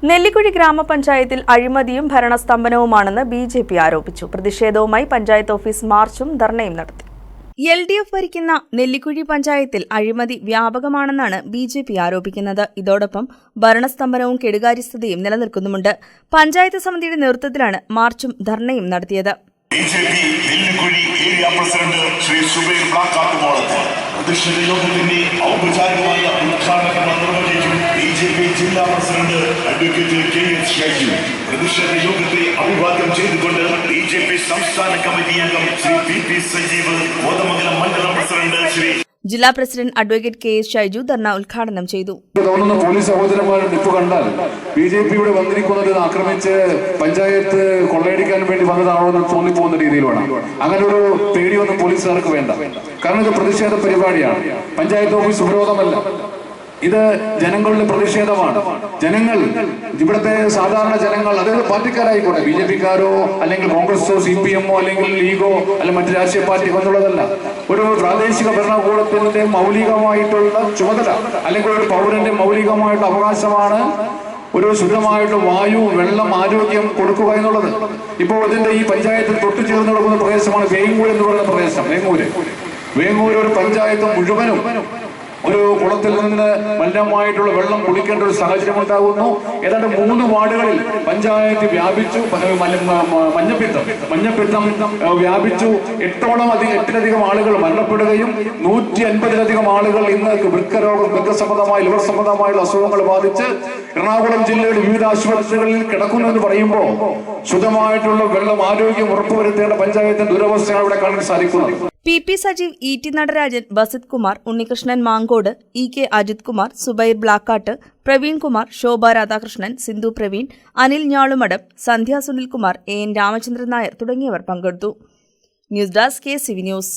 നെല്ലിക്കുഴി ഗ്രാമപഞ്ചായത്തിൽ അഴിമതിയും ഭരണസ്തംഭനവുമാണെന്ന് ബി.ജെ.പി. ആരോപിച്ചു. പ്രതിഷേധവുമായി പഞ്ചായത്ത് ഓഫീസ് മാർച്ചും ധർണയും നടത്തി. എൽ.ഡി.എഫ്. ഭരിക്കുന്ന നെല്ലിക്കുഴി പഞ്ചായത്തിൽ അഴിമതി വ്യാപകമാണെന്നാണ് ബി.ജെ.പി. ആരോപിക്കുന്നത്. ഇതോടൊപ്പം ഭരണസ്തംഭനവും കെടുകാര്യസ്ഥതയും നിലനിൽക്കുന്നുമുണ്ട്. പഞ്ചായത്ത് സമിതിയുടെ നേതൃത്വത്തിലാണ് മാർച്ചും ധർണയും നടത്തിയത്. BJP. Nellikuzhi area president Shri Subair ബ്ലാക്കാട്ടുമോളത്ത് പ്രതിഷേധ യോഗത്തിന്റെ ഔപചാരികമായ ഉദ്ഘാടനം നിർവഹിച്ചു. ബി.ജെ.പി. ജില്ലാ പ്രസിഡന്റ് അഡ്വക്കേറ്റ് കെ.എസ്. ഷൈജു പ്രതിഷേധ യോഗത്തെ അഭിവാദ്യം ചെയ്തുകൊണ്ട് ബി.ജെ.പി. സംസ്ഥാന കമ്മിറ്റി അംഗം ശ്രീ പി. സജീവ്, കോതമംഗലം മണ്ഡലം പ്രസിഡന്റ് ശ്രീ ജില്ലാ പ്രസിഡന്റ് അഡ്വക്കേറ്റ് കെ.എസ്. ഷൈജു ധർണ ഉദ്ഘാടനം ചെയ്തു. തോന്നുന്ന പോലീസ് സഹോദരന്മാരുടെ നിപ്പ് കണ്ടാൽ ബി.ജെ.പിയുടെ വന്നിരിക്കുന്നത് ആക്രമിച്ച് പഞ്ചായത്ത് കൊള്ളയടിക്കാൻ വേണ്ടി വന്നതാണോ എന്ന് തോന്നിപ്പോകുന്ന രീതിയിലാണ്. അങ്ങനെ ഒരു പേടിയൊന്നും പോലീസുകാർക്ക് വേണ്ട. കാരണം ഇത് പ്രതിഷേധ പരിപാടിയാണ്. പഞ്ചായത്ത് ഓഫീസ് ഉപരോധമല്ല, ഇത് ജനങ്ങളുടെ പ്രതിഷേധമാണ്. ജനങ്ങൾ, ഇവിടുത്തെ സാധാരണ ജനങ്ങൾ, അതായത് പാർട്ടിക്കാരായിക്കോട്ടെ, ബി.ജെ.പിക്കാരോ അല്ലെങ്കിൽ കോൺഗ്രസോ CPM അല്ലെങ്കിൽ ലീഗോ അല്ലെങ്കിൽ മറ്റു രാഷ്ട്രീയ പാർട്ടിയോ എന്നുള്ളതല്ല, ഒരു പ്രാദേശിക ഭരണകൂടത്തിന്റെ മൗലികമായിട്ടുള്ള ചുമതല അല്ലെങ്കിൽ ഒരു പൗരന്റെ മൗലികമായിട്ടുള്ള അവകാശമാണ് ഒരു ശുദ്ധമായിട്ട് വായു, വെള്ളം, ആരോഗ്യം കൊടുക്കുക എന്നുള്ളത്. ഇപ്പോൾ ഇതിന്റെ ഈ പഞ്ചായത്തിൽ തൊട്ടു ചേർന്ന് നടക്കുന്ന പ്രദേശമാണ് വേങ്ങൂർ എന്ന് പറയുന്ന പ്രദേശം. വേങ്ങൂർ ഒരു പഞ്ചായത്ത് മുഴുവനും ഒരു കുളത്തിൽ നിന്ന് മലിനമായിട്ടുള്ള വെള്ളം കുടിക്കേണ്ട ഒരു സാഹചര്യം ഉണ്ടാകുന്നു. ഏതാണ്ട് 3 വാർഡുകളിൽ പഞ്ചായത്ത് വ്യാപിച്ചു. മഞ്ഞപ്പിത്തം വ്യാപിച്ചു. 8ലധികം ആളുകൾ മരണപ്പെടുകയും 150ലധികം ആളുകൾ ഇന്ന് വൃക്കരോഗം, വൃക്കസംബന്ധമായ ലിവർ സംബന്ധമായുള്ള അസുഖങ്ങൾ ബാധിച്ച് എറണാകുളം ജില്ലയുടെ വിവിധ ആശുപത്രികളിൽ കിടക്കുന്നു എന്ന് പറയുമ്പോൾ ശുദ്ധമായിട്ടുള്ള വെള്ളം, ആരോഗ്യം ഉറപ്പുവരുത്തേണ്ട പഞ്ചായത്തിന്റെ ദുരവസ്ഥയാണ് ഇവിടെ കാണാൻ സാധിക്കുന്നത്. പി. സജീവ്, ഇ.ടി. നടരാജൻ, ബസിത് കുമാർ, ഉണ്ണികൃഷ്ണൻ മാങ്കോട്, ഇ.കെ. അജിത് കുമാർ, സുബൈർ ബ്ലാക്കാട്ട്, പ്രവീൺ കുമാർ, ശോഭ രാധാകൃഷ്ണൻ, സിന്ധു പ്രവീൺ, അനിൽ ഞാളുമടം, സന്ധ്യ സുനിൽകുമാർ, എൻ. രാമചന്ദ്രൻ നായർ തുടങ്ങിയവർ പങ്കെടുത്തു. News desk KCV news.